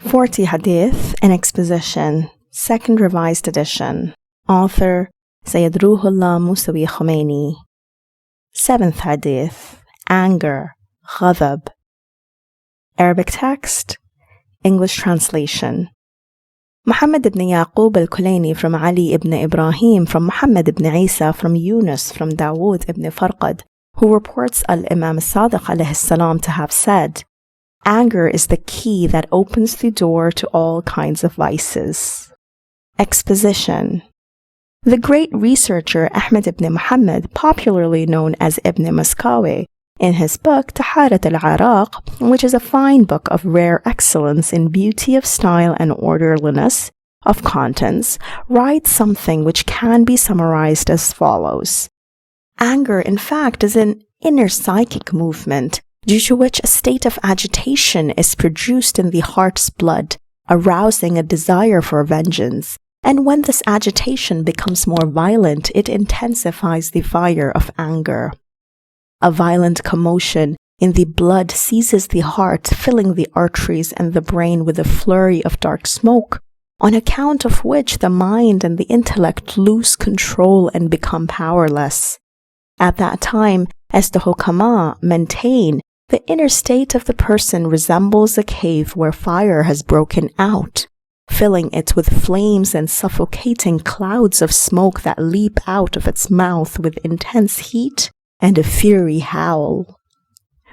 40 Hadith, an exposition, second revised edition. Author Sayyid Ruhullah Musawi Khomeini. 7th Hadith, anger, Ghadhab. Arabic text, English translation. Muhammad ibn Yaqub al-Kulayni from Ali ibn Ibrahim from Muhammad ibn Isa from Yunus from Dawood ibn Farqad, who reports al-Imam Sadiq alayhi salam to have said, "Anger is the key that opens the door to all kinds of vices." Exposition. The great researcher Ahmed ibn Muhammad, popularly known as Ibn Maskawi, in his book Taharat al-Araq, which is a fine book of rare excellence in beauty of style and orderliness of contents, writes something which can be summarized as follows. Anger, in fact, is an inner psychic movement due to which a state of agitation is produced in the heart's blood, arousing a desire for vengeance. And when this agitation becomes more violent, it intensifies the fire of anger. A violent commotion in the blood seizes the heart, filling the arteries and the brain with a flurry of dark smoke, on account of which the mind and the intellect lose control and become powerless. At that time, as the Hukama maintain, the inner state of the person resembles a cave where fire has broken out, filling it with flames and suffocating clouds of smoke that leap out of its mouth with intense heat and a fiery howl.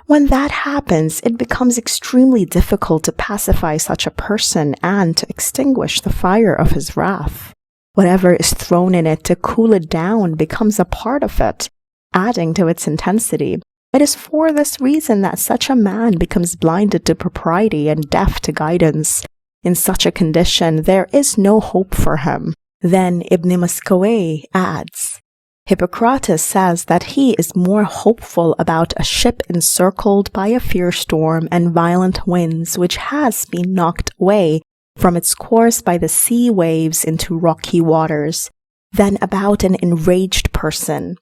When that happens, it becomes extremely difficult to pacify such a person and to extinguish the fire of his wrath. Whatever is thrown in it to cool it down becomes a part of it, adding to its intensity. It is for this reason that such a man becomes blinded to propriety and deaf to guidance. In such a condition, there is no hope for him. Then Ibn Maskawi adds, Hippocrates says that he is more hopeful about a ship encircled by a fierce storm and violent winds which has been knocked away from its course by the sea waves into rocky waters, than about an enraged person.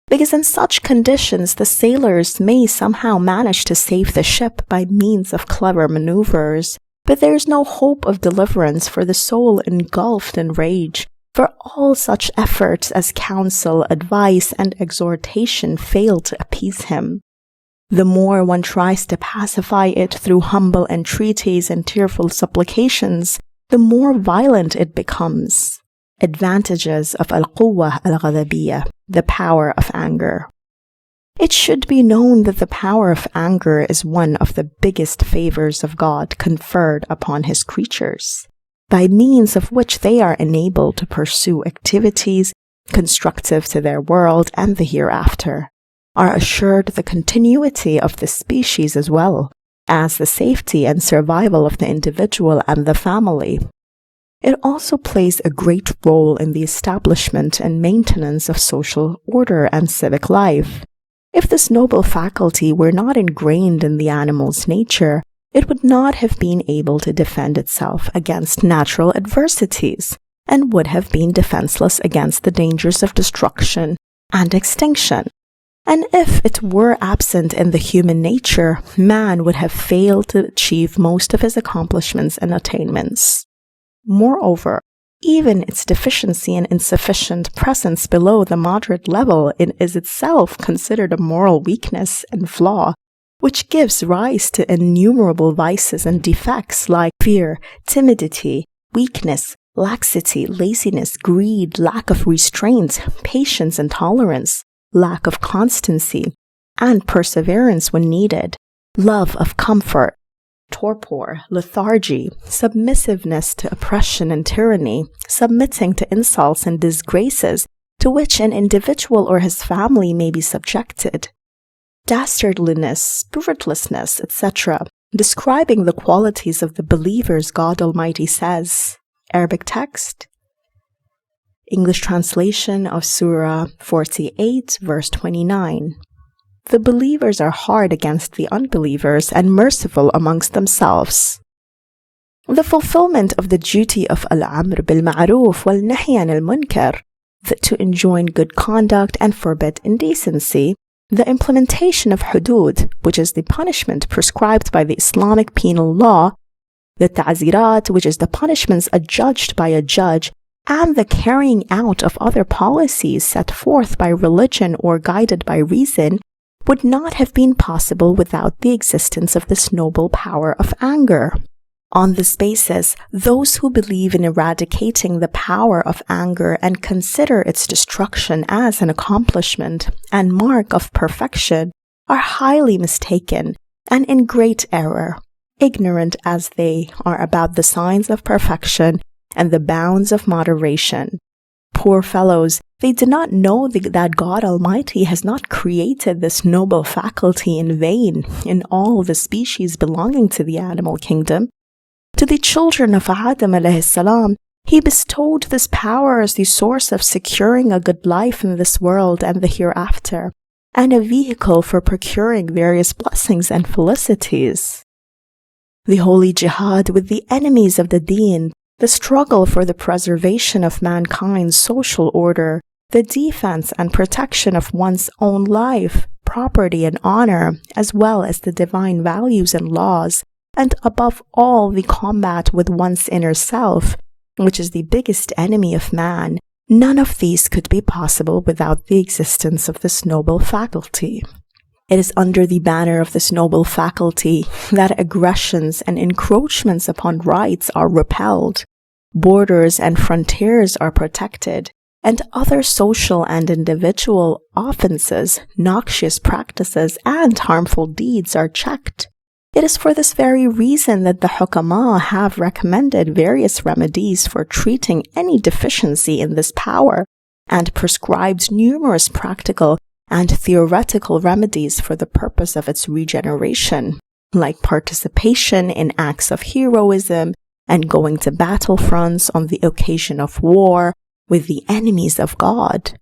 Because in such conditions, the sailors may somehow manage to save the ship by means of clever maneuvers, but there is no hope of deliverance for the soul engulfed in rage, for all such efforts as counsel, advice, and exhortation fail to appease him. The more one tries to pacify it through humble entreaties and tearful supplications, the more violent it becomes. Advantages of al-Quwwah al-Ghadabiyah, the power of anger. It should be known that the power of anger is one of the biggest favors of God conferred upon His creatures, by means of which they are enabled to pursue activities constructive to their world and the hereafter, are assured the continuity of the species as well as the safety and survival of the individual and the family. It also plays a great role in the establishment and maintenance of social order and civic life. If this noble faculty were not ingrained in the animal's nature, it would not have been able to defend itself against natural adversities, and would have been defenseless against the dangers of destruction and extinction. And if it were absent in the human nature, man would have failed to achieve most of his accomplishments and attainments. Moreover, even its deficiency and insufficient presence below the moderate level is itself considered a moral weakness and flaw, which gives rise to innumerable vices and defects like fear, timidity, weakness, laxity, laziness, greed, lack of restraint, patience and tolerance, lack of constancy, and perseverance when needed, love of comfort, torpor, lethargy, submissiveness to oppression and tyranny, submitting to insults and disgraces to which an individual or his family may be subjected, dastardliness, spiritlessness, etc., describing the qualities of the believers God Almighty says. Arabic text, English translation of Surah 48, verse 29. The believers are hard against the unbelievers and merciful amongst themselves. The fulfillment of the duty of al-amr bil-ma'ruf wal-nahy anil munkar, to enjoin good conduct and forbid indecency, the implementation of hudud, which is the punishment prescribed by the Islamic penal law, the ta'zirat, which is the punishments adjudged by a judge, and the carrying out of other policies set forth by religion or guided by reason, would not have been possible without the existence of this noble power of anger. On this basis, those who believe in eradicating the power of anger and consider its destruction as an accomplishment and mark of perfection are highly mistaken and in great error, ignorant as they are about the signs of perfection and the bounds of moderation. Poor fellows, they do not know that God Almighty has not created this noble faculty in vain in all the species belonging to the animal kingdom. To the children of Adam alayhi salam, He bestowed this power as the source of securing a good life in this world and the hereafter, and a vehicle for procuring various blessings and felicities. The holy jihad with the enemies of the deen, the struggle for the preservation of mankind's social order, the defense and protection of one's own life, property and honor, as well as the divine values and laws, and above all the combat with one's inner self, which is the biggest enemy of man, none of these could be possible without the existence of this noble faculty. It is under the banner of this noble faculty that aggressions and encroachments upon rights are repelled, borders and frontiers are protected, and other social and individual offenses, noxious practices, and harmful deeds are checked. It is for this very reason that the hukama have recommended various remedies for treating any deficiency in this power and prescribed numerous practical and theoretical remedies for the purpose of its regeneration, like participation in acts of heroism and going to battlefronts on the occasion of war with the enemies of God.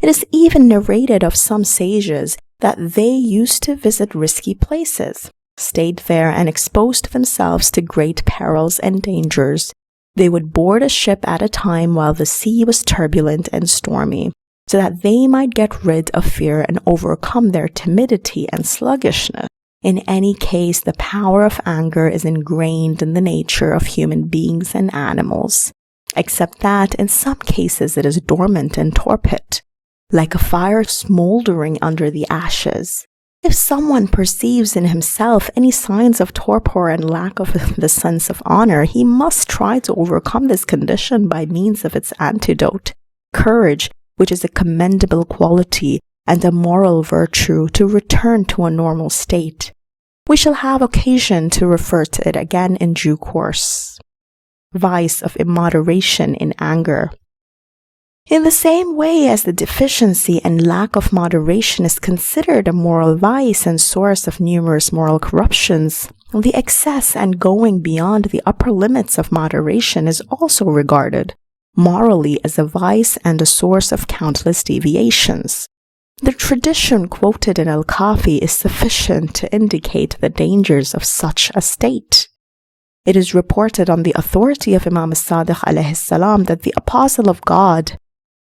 It is even narrated of some sages that they used to visit risky places, stayed there and exposed themselves to great perils and dangers. They would board a ship at a time while the sea was turbulent and stormy, so that they might get rid of fear and overcome their timidity and sluggishness. In any case, the power of anger is ingrained in the nature of human beings and animals, except that in some cases it is dormant and torpid, like a fire smoldering under the ashes. If someone perceives in himself any signs of torpor and lack of the sense of honor, he must try to overcome this condition by means of its antidote, courage, which is a commendable quality and a moral virtue, to return to a normal state. We shall have occasion to refer to it again in due course. Vice of immoderation in anger. In the same way as the deficiency and lack of moderation is considered a moral vice and source of numerous moral corruptions, the excess and going beyond the upper limits of moderation is also regarded morally as a vice and a source of countless deviations. The tradition quoted in Al-Kafi is sufficient to indicate the dangers of such a state. It is reported on the authority of Imam Sadiq alayhi salam that the Apostle of God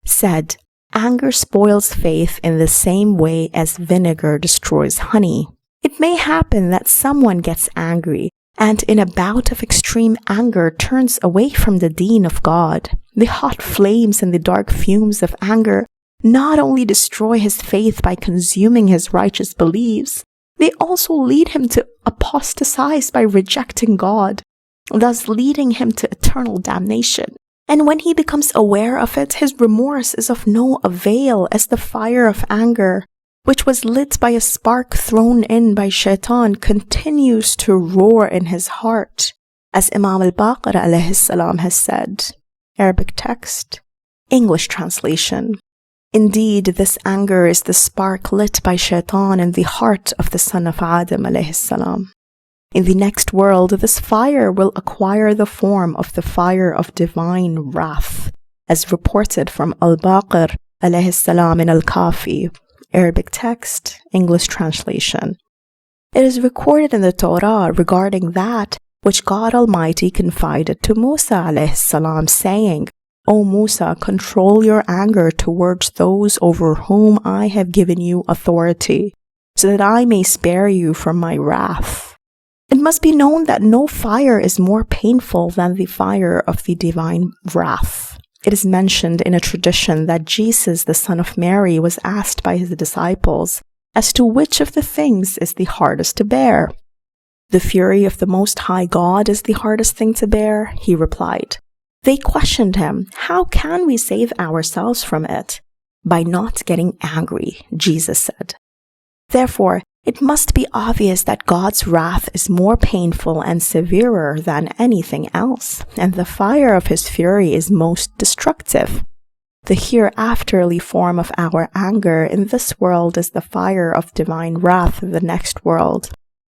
said, "Anger spoils faith in the same way as vinegar destroys honey." It may happen that someone gets angry and in a bout of extreme anger turns away from the deen of God. The hot flames and the dark fumes of anger not only destroy his faith by consuming his righteous beliefs, they also lead him to apostatize by rejecting God, thus leading him to eternal damnation. And when he becomes aware of it, his remorse is of no avail, as the fire of anger, which was lit by a spark thrown in by shaitan, continues to roar in his heart, as Imam al-Baqir alayhi salam has said. Arabic text, English translation. Indeed, this anger is the spark lit by shaitan in the heart of the son of Adam alayhi salam. In the next world, this fire will acquire the form of the fire of divine wrath, as reported from Al-Baqir alayhi salam in Al-Kafi, Arabic text, English translation. It is recorded in the Torah regarding that which God Almighty confided to Musa alayhi salam, saying, "O Musa, control your anger towards those over whom I have given you authority, so that I may spare you from my wrath." It must be known that no fire is more painful than the fire of the divine wrath. It is mentioned in a tradition that Jesus, the son of Mary, was asked by his disciples as to which of the things is the hardest to bear. The fury of the Most High God is the hardest thing to bear, he replied. They questioned him, how can we save ourselves from it? By not getting angry, Jesus said. Therefore, it must be obvious that God's wrath is more painful and severer than anything else, and the fire of his fury is most destructive. The hereafterly form of our anger in this world is the fire of divine wrath in the next world.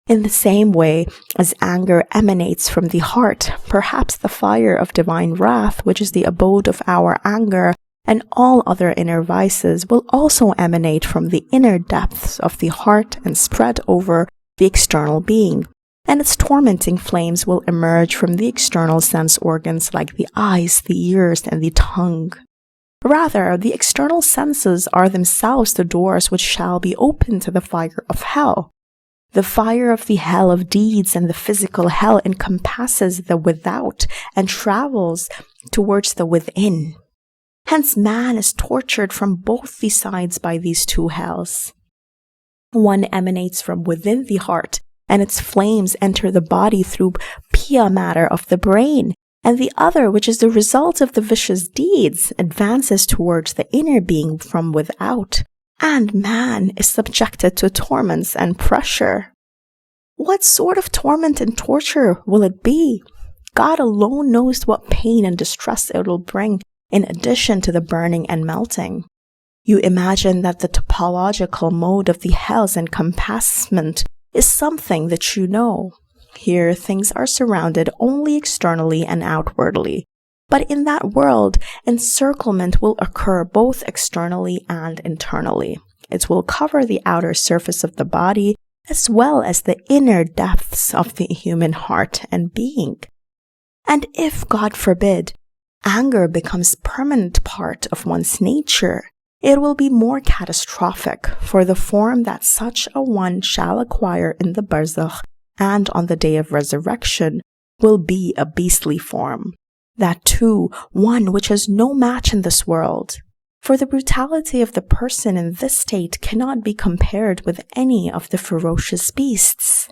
In the same way as anger emanates from the heart, perhaps the fire of divine wrath, which is the abode of our anger, and all other inner vices will also emanate from the inner depths of the heart and spread over the external being, and its tormenting flames will emerge from the external sense organs like the eyes, the ears, and the tongue. Rather, the external senses are themselves the doors which shall be opened to the fire of hell. The fire of the hell of deeds and the physical hell encompasses the without and travels towards the within. Hence, man is tortured from both the sides by these two hells. One emanates from within the heart, and its flames enter the body through pia matter of the brain, and the other, which is the result of the vicious deeds, advances towards the inner being from without, and man is subjected to torments and pressure. What sort of torment and torture will it be? God alone knows what pain and distress it will bring, in addition to the burning and melting. You imagine that the topological mode of the hell's encompassment is something that you know. Here things are surrounded only externally and outwardly, but in that world, encirclement will occur both externally and internally. It will cover the outer surface of the body as well as the inner depths of the human heart and being. And if, God forbid, anger becomes a permanent part of one's nature, it will be more catastrophic, for the form that such a one shall acquire in the barzakh and on the day of resurrection will be a beastly form. That too, one which has no match in this world. For the brutality of the person in this state cannot be compared with any of the ferocious beasts.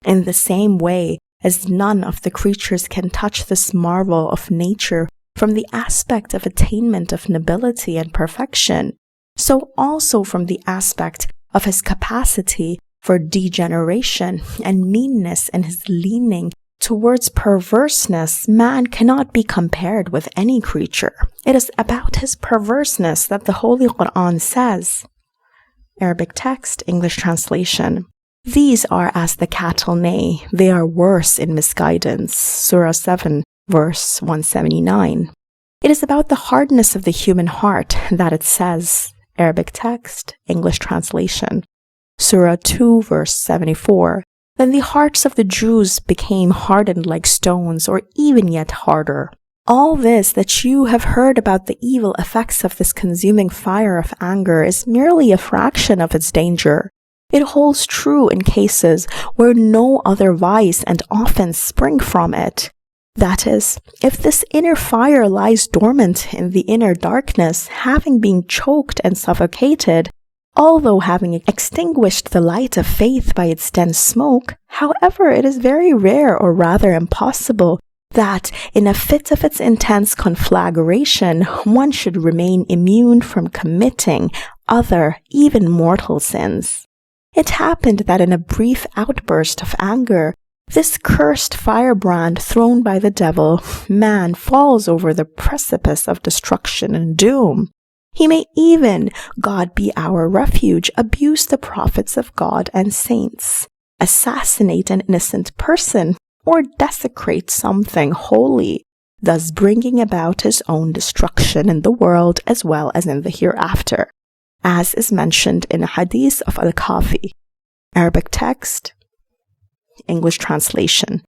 In the same way as none of the creatures can touch this marvel of nature from the aspect of attainment of nobility and perfection, so also from the aspect of his capacity for degeneration and meanness and his leaning towards perverseness, man cannot be compared with any creature. It is about his perverseness that the Holy Quran says. Arabic text, English translation. These are as the cattle neigh, they are worse in misguidance. Surah 7, verse 179. It is about the hardness of the human heart that it says, Arabic text, English translation, Surah 2, verse 74, then the hearts of the Jews became hardened like stones, or even yet harder. All this that you have heard about the evil effects of this consuming fire of anger is merely a fraction of its danger. It holds true in cases where no other vice and offense spring from it. That is, if this inner fire lies dormant in the inner darkness, having been choked and suffocated, although having extinguished the light of faith by its dense smoke, however, it is very rare, or rather impossible, that in a fit of its intense conflagration, one should remain immune from committing other, even mortal sins. It happened that in a brief outburst of anger, this cursed firebrand thrown by the devil, man falls over the precipice of destruction and doom. He may even, God be our refuge, abuse the prophets of God and saints, assassinate an innocent person, or desecrate something holy, thus bringing about his own destruction in the world as well as in the hereafter, as is mentioned in a Hadith of Al-Kafi. Arabic text, English translation.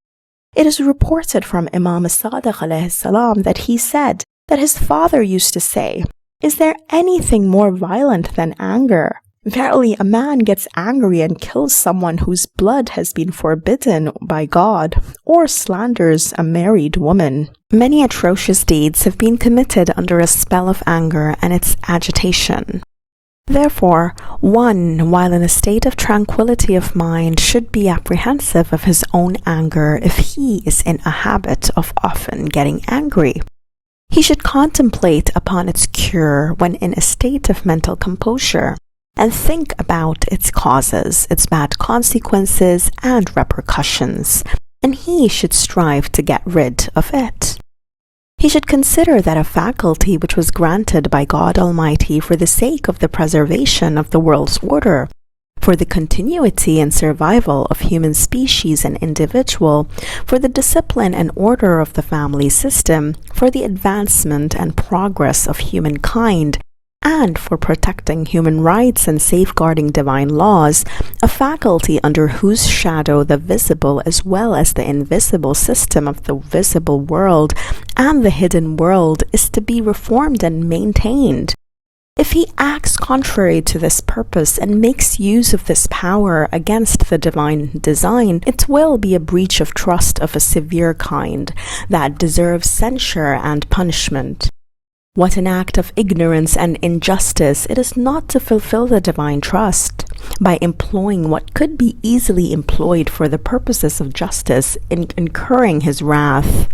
It is reported from Imam Sadiq alayhi salam that he said that his father used to say, "Is there anything more violent than anger?" Verily, a man gets angry and kills someone whose blood has been forbidden by God, or slanders a married woman. Many atrocious deeds have been committed under a spell of anger and its agitation. Therefore, one, while in a state of tranquility of mind, should be apprehensive of his own anger if he is in a habit of often getting angry. He should contemplate upon its cure when in a state of mental composure, and think about its causes, its bad consequences, and repercussions, and he should strive to get rid of it. He should consider that a faculty which was granted by God Almighty for the sake of the preservation of the world's order, for the continuity and survival of human species and individual, for the discipline and order of the family system, for the advancement and progress of humankind, and for protecting human rights and safeguarding divine laws, a faculty under whose shadow the visible as well as the invisible system of the visible world and the hidden world is to be reformed and maintained. If he acts contrary to this purpose and makes use of this power against the divine design, it will be a breach of trust of a severe kind that deserves censure and punishment. What an act of ignorance and injustice it is not to fulfill the divine trust by employing what could be easily employed for the purposes of justice in incurring his wrath.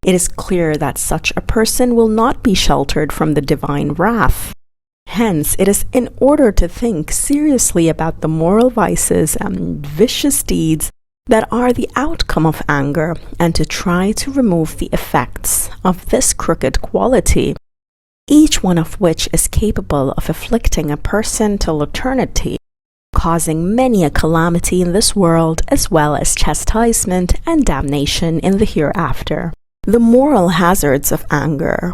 It is clear that such a person will not be sheltered from the divine wrath. Hence, it is in order to think seriously about the moral vices and vicious deeds that are the outcome of anger, and to try to remove the effects of this crooked quality, each one of which is capable of afflicting a person till eternity, causing many a calamity in this world as well as chastisement and damnation in the hereafter. The moral hazards of anger.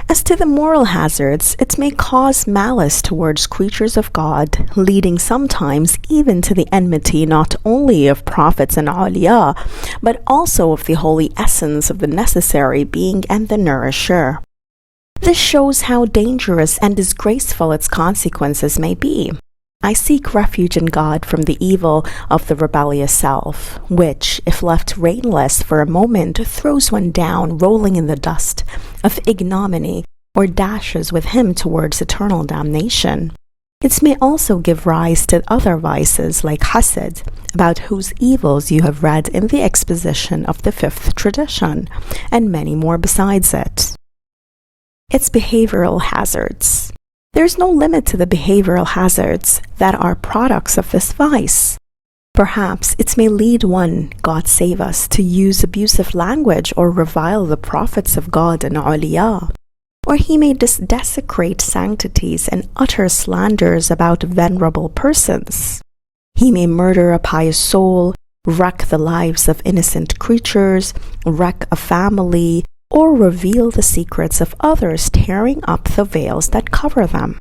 As to the moral hazards, it may cause malice towards creatures of God, leading sometimes even to the enmity not only of prophets and awliya, but also of the holy essence of the necessary being and the nourisher. This shows how dangerous and disgraceful its consequences may be. I seek refuge in God from the evil of the rebellious self, which, if left reinless for a moment, throws one down rolling in the dust of ignominy, or dashes with him towards eternal damnation. It may also give rise to other vices like hasad, about whose evils you have read in the exposition of the fifth tradition, and many more besides it. Its behavioral hazards. There is no limit to the behavioral hazards that are products of this vice. Perhaps it may lead one, God save us, to use abusive language or revile the prophets of God and awliya. Or he may desecrate sanctities and utter slanders about venerable persons. He may murder a pious soul, wreck the lives of innocent creatures, wreck a family, or reveal the secrets of others, tearing up the veils that cover them.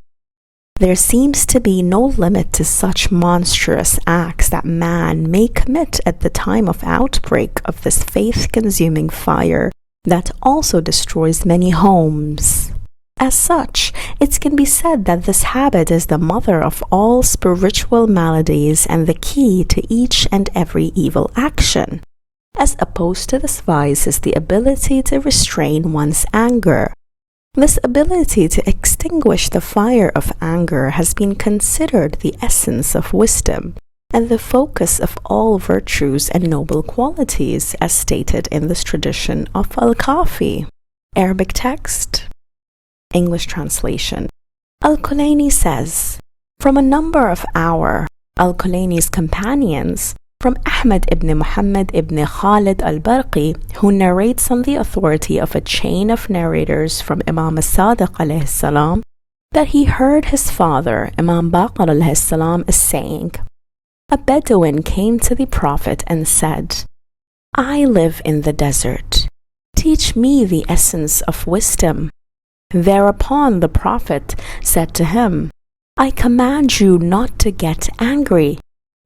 There seems to be no limit to such monstrous acts that man may commit at the time of outbreak of this faith-consuming fire that also destroys many homes. As such, it can be said that this habit is the mother of all spiritual maladies and the key to each and every evil action. As opposed to this vice is the ability to restrain one's anger. This ability to extinguish the fire of anger has been considered the essence of wisdom and the focus of all virtues and noble qualities, as stated in this tradition of Al-Kafi. Arabic text, English translation. Al-Khomeini says, from a number of our, Al-Khomeini's companions, from Ahmad ibn Muhammad ibn Khalid al-Barqi, who narrates on the authority of a chain of narrators from Imam as-Sadiq alayhi salam, that he heard his father, Imam Baqir alayhi salam, is saying, a Bedouin came to the Prophet and said, I live in the desert. Teach me the essence of wisdom. Thereupon the Prophet said to him, I command you not to get angry.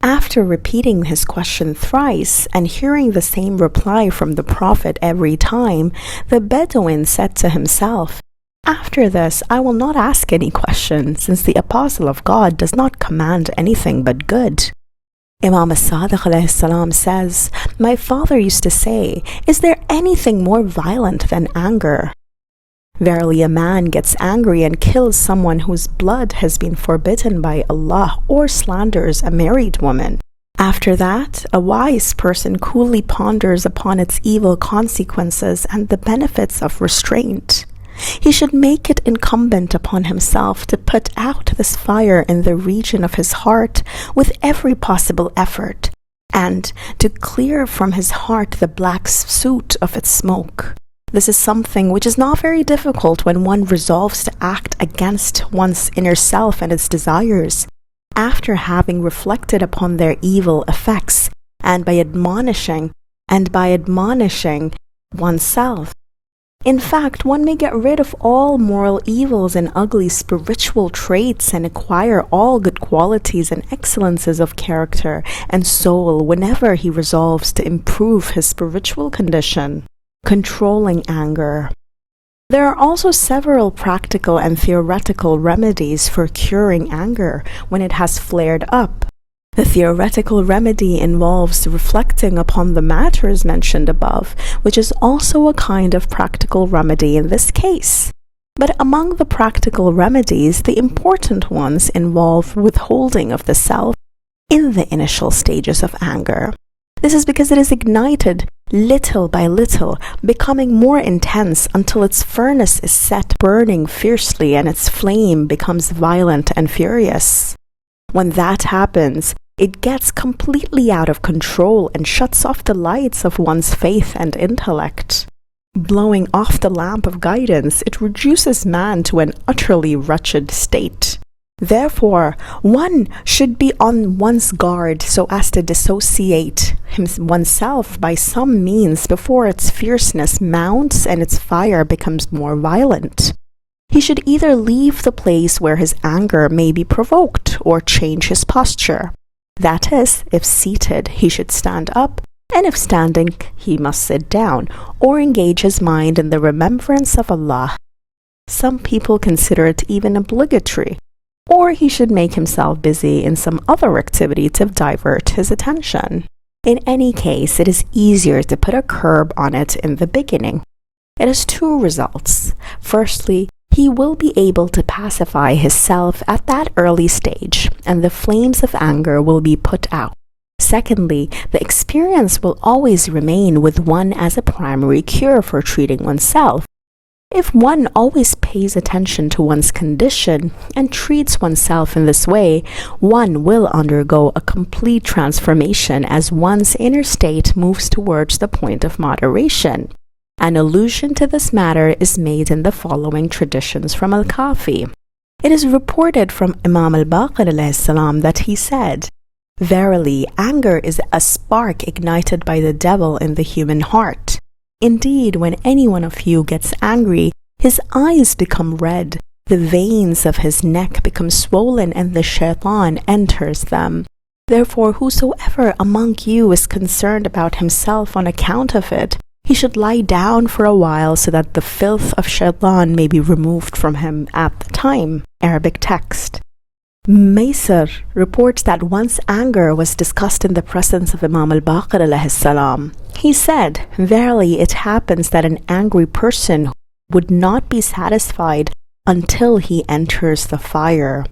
After repeating his question thrice and hearing the same reply from the Prophet every time, the Bedouin said to himself, After this, I will not ask any question, since the Apostle of God does not command anything but good. Imam Sadiq alayhi salam says, "My father used to say, is there anything more violent than anger? Verily, a man gets angry and kills someone whose blood has been forbidden by Allah, or slanders a married woman. After that, a wise person coolly ponders upon its evil consequences and the benefits of restraint. He should make it incumbent upon himself to put out this fire in the region of his heart with every possible effort, and to clear from his heart the black soot of its smoke. This is something which is not very difficult when one resolves to act against one's inner self and its desires, after having reflected upon their evil effects, and by admonishing oneself. In fact, one may get rid of all moral evils and ugly spiritual traits and acquire all good qualities and excellences of character and soul whenever he resolves to improve his spiritual condition." Controlling anger. There are also several practical and theoretical remedies for curing anger when it has flared up. The theoretical remedy involves reflecting upon the matters mentioned above, which is also a kind of practical remedy in this case. But among the practical remedies, the important ones involve withholding of the self in the initial stages of anger. This is because it is ignited little by little, becoming more intense until its furnace is set burning fiercely and its flame becomes violent and furious. When that happens, it gets completely out of control and shuts off the lights of one's faith and intellect. Blowing off the lamp of guidance, it reduces man to an utterly wretched state. Therefore, one should be on one's guard so as to dissociate oneself by some means before its fierceness mounts and its fire becomes more violent. He should either leave the place where his anger may be provoked or change his posture. That is, if seated, he should stand up, and if standing, he must sit down, or engage his mind in the remembrance of Allah. Some people consider it even obligatory. Or he should make himself busy in some other activity to divert his attention. In any case, it is easier to put a curb on it in the beginning. It has two results. Firstly, he will be able to pacify himself at that early stage, and the flames of anger will be put out. Secondly, the experience will always remain with one as a primary cure for treating oneself. If one always pays attention to one's condition and treats oneself in this way, one will undergo a complete transformation as one's inner state moves towards the point of moderation. An allusion to this matter is made in the following traditions from Al-Kafi. It is reported from Imam al-Baqir alayhi salam that he said, "Verily, anger is a spark ignited by the devil in the human heart. Indeed, when any one of you gets angry, his eyes become red, the veins of his neck become swollen, and the shaitan enters them. Therefore, whosoever among you is concerned about himself on account of it, he should lie down for a while so that the filth of shaitan may be removed from him at the time." Arabic text. Maysar reports that once anger was discussed in the presence of Imam al-Baqir alayhi salam. He said, "Verily, it happens that an angry person would not be satisfied until he enters the fire.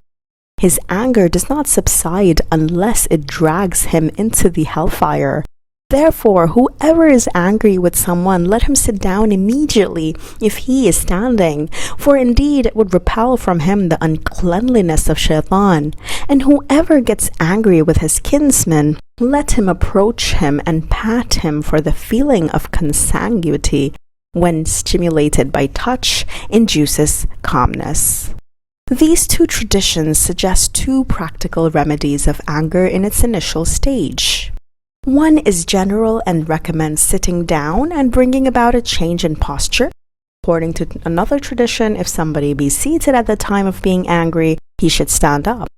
His anger does not subside unless it drags him into the hellfire. Therefore, whoever is angry with someone, let him sit down immediately if he is standing, for indeed it would repel from him the uncleanliness of shaitan. And whoever gets angry with his kinsman, let him approach him and pat him, for the feeling of consanguinity, when stimulated by touch, induces calmness." These two traditions suggest two practical remedies of anger in its initial stage. One is general and recommends sitting down and bringing about a change in posture. According to another tradition, if somebody be seated at the time of being angry, he should stand up.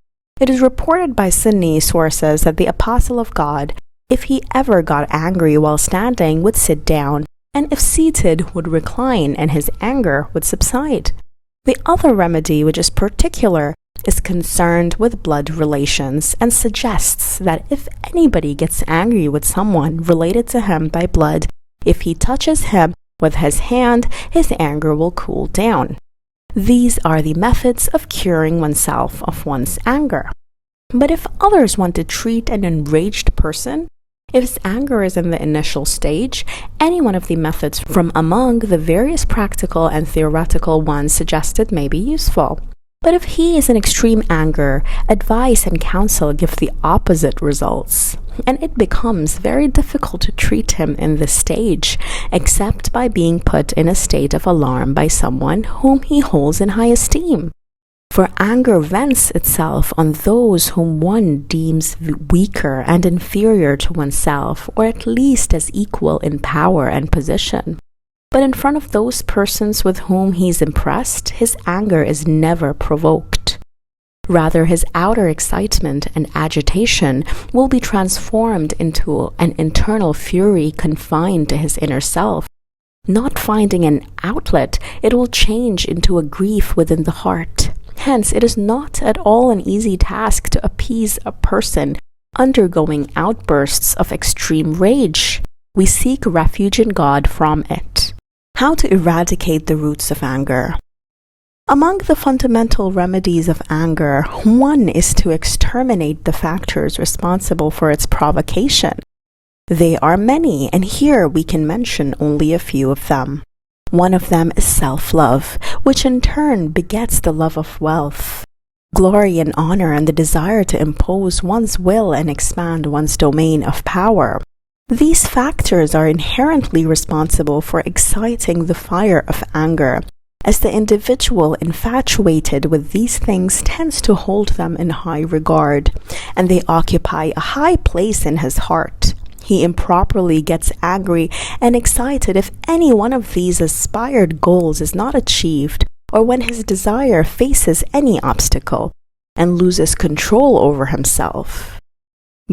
It is reported by Sunni sources that the Apostle of God, if he ever got angry while standing, would sit down, and if seated, would recline, and his anger would subside. The other remedy, which is particular, is concerned with blood relations and suggests that if anybody gets angry with someone related to him by blood, if he touches him with his hand, his anger will cool down. These are the methods of curing oneself of one's anger. But if others want to treat an enraged person, if his anger is in the initial stage, any one of the methods from among the various practical and theoretical ones suggested may be useful. But if he is in extreme anger, advice and counsel give the opposite results, and it becomes very difficult to treat him in this stage, except by being put in a state of alarm by someone whom he holds in high esteem. For anger vents itself on those whom one deems weaker and inferior to oneself, or at least as equal in power and position. But in front of those persons with whom he is impressed, his anger is never provoked. Rather, his outer excitement and agitation will be transformed into an internal fury confined to his inner self. Not finding an outlet, it will change into a grief within the heart. Hence, it is not at all an easy task to appease a person undergoing outbursts of extreme rage. We seek refuge in God from it. How to eradicate the roots of anger? Among the fundamental remedies of anger, one is to exterminate the factors responsible for its provocation. They are many, and here we can mention only a few of them. One of them is self-love, which in turn begets the love of wealth, glory and honor, and the desire to impose one's will and expand one's domain of power. These factors are inherently responsible for exciting the fire of anger, as the individual infatuated with these things tends to hold them in high regard, and they occupy a high place in his heart. He improperly gets angry and excited if any one of these aspired goals is not achieved, or when his desire faces any obstacle, and loses control over himself.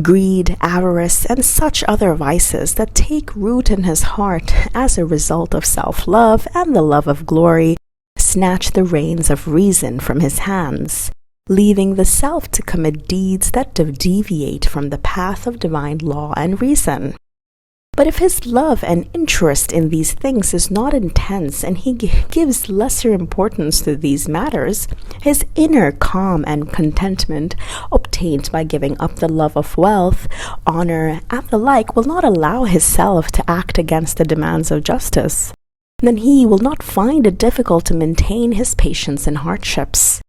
Greed, avarice, and such other vices that take root in his heart as a result of self-love and the love of glory snatch the reins of reason from his hands, leaving the self to commit deeds that deviate from the path of divine law and reason. But if his love and interest in these things is not intense and he gives lesser importance to these matters, his inner calm and contentment obtained by giving up the love of wealth, honor, and the like will not allow his self to act against the demands of justice. Then he will not find it difficult to maintain his patience in hardships,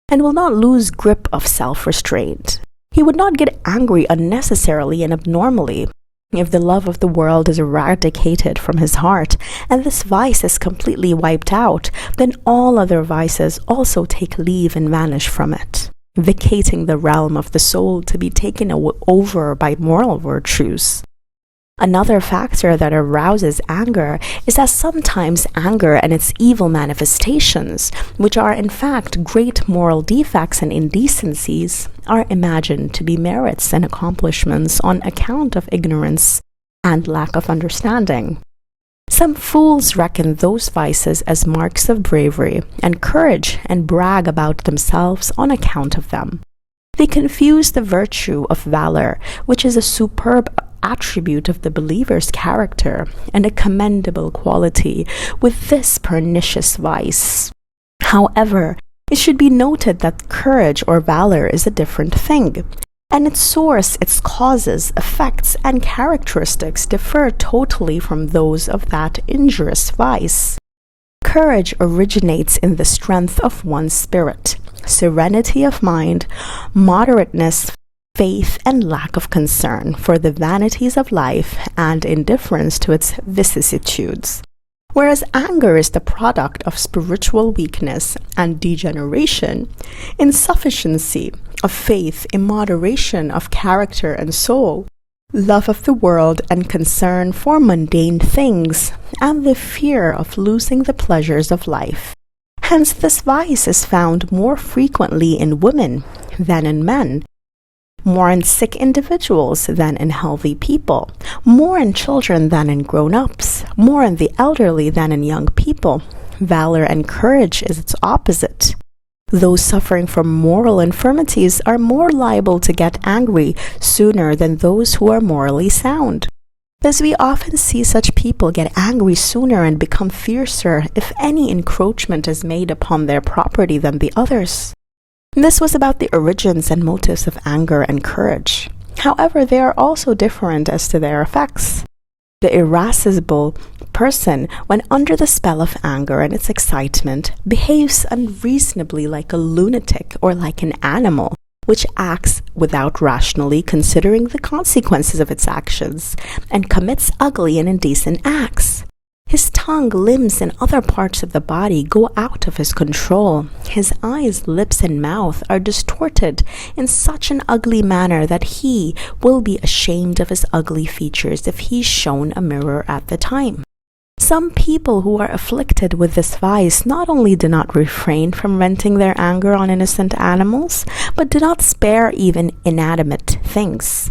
and will not lose grip of self-restraint. He would not get angry unnecessarily and abnormally. If the love of the world is eradicated from his heart, and this vice is completely wiped out, then all other vices also take leave and vanish from it, vacating the realm of the soul to be taken over by moral virtues. Another factor that arouses anger is that sometimes anger and its evil manifestations, which are in fact great moral defects and indecencies, are imagined to be merits and accomplishments on account of ignorance and lack of understanding. Some fools reckon those vices as marks of bravery and courage and brag about themselves on account of them. They confuse the virtue of valor, which is a superb attribute of the believer's character and a commendable quality, with this pernicious vice. However, it should be noted that courage or valor is a different thing, and its source, its causes, effects, and characteristics differ totally from those of that injurious vice. Courage originates in the strength of one's spirit, serenity of mind, moderateness, faith, and lack of concern for the vanities of life and indifference to its vicissitudes. Whereas anger is the product of spiritual weakness and degeneration, insufficiency of faith, immoderation of character and soul, love of the world and concern for mundane things, and the fear of losing the pleasures of life. Hence, this vice is found more frequently in women than in men, more in sick individuals than in healthy people, more in children than in grown-ups, more in the elderly than in young people, Valor and courage is its opposite. Those suffering from moral infirmities are more liable to get angry sooner than those who are morally sound. Thus, we often see such people get angry sooner and become fiercer if any encroachment is made upon their property than the others. This was about the origins and motives of anger and courage. However, they are also different as to their effects. The irascible person, when under the spell of anger and its excitement, behaves unreasonably like a lunatic or like an animal, which acts without rationally considering the consequences of its actions, and commits ugly and indecent acts. His tongue, limbs, and other parts of the body go out of his control. His eyes, lips, and mouth are distorted in such an ugly manner that he will be ashamed of his ugly features if he's shown a mirror at the time. Some people who are afflicted with this vice not only do not refrain from venting their anger on innocent animals, but do not spare even inanimate things.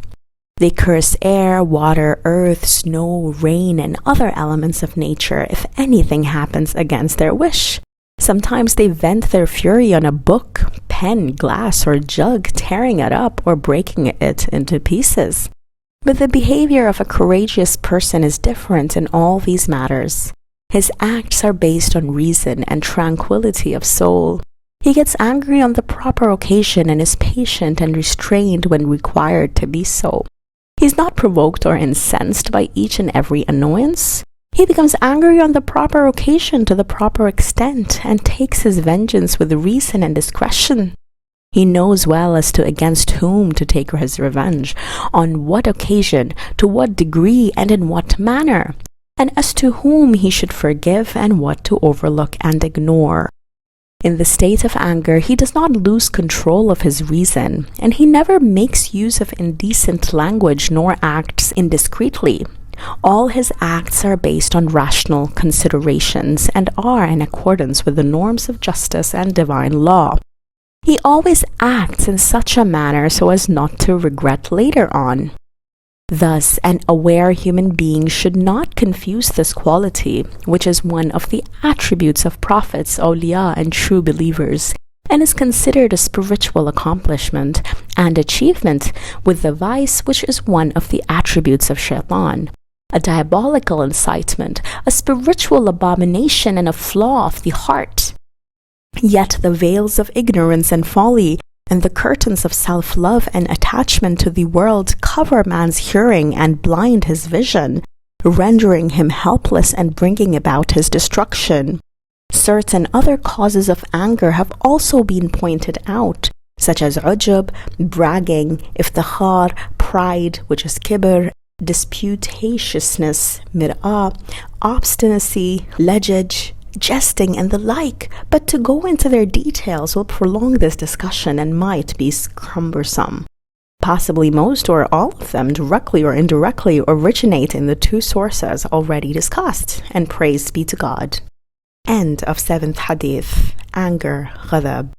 They curse air, water, earth, snow, rain, and other elements of nature if anything happens against their wish. Sometimes they vent their fury on a book, pen, glass, or jug, tearing it up or breaking it into pieces. But the behavior of a courageous person is different in all these matters. His acts are based on reason and tranquility of soul. He gets angry on the proper occasion and is patient and restrained when required to be so. He is not provoked or incensed by each and every annoyance. He becomes angry on the proper occasion to the proper extent and takes his vengeance with reason and discretion. He knows well as to against whom to take his revenge, on what occasion, to what degree, and in what manner, and as to whom he should forgive and what to overlook and ignore. In the state of anger, he does not lose control of his reason, and he never makes use of indecent language nor acts indiscreetly. All his acts are based on rational considerations and are in accordance with the norms of justice and divine law. He always acts in such a manner so as not to regret later on. Thus, an aware human being should not confuse this quality, which is one of the attributes of prophets, awliya, and true believers, and is considered a spiritual accomplishment and achievement, with the vice which is one of the attributes of shaitan, a diabolical incitement, a spiritual abomination, and a flaw of the heart. Yet the veils of ignorance and folly and the curtains of self-love and attachment to the world cover man's hearing and blind his vision, rendering him helpless and bringing about his destruction. Certain other causes of anger have also been pointed out, such as ujub, bragging, iftikhar, pride, which is kibr, disputatiousness, mir'ah, obstinacy, lajaj, jesting, and the like, but to go into their details will prolong this discussion and might be cumbersome. Possibly most or all of them, directly or indirectly, originate in the two sources already discussed, and praise be to God. End of 7th Hadith. Anger, Ghadhab.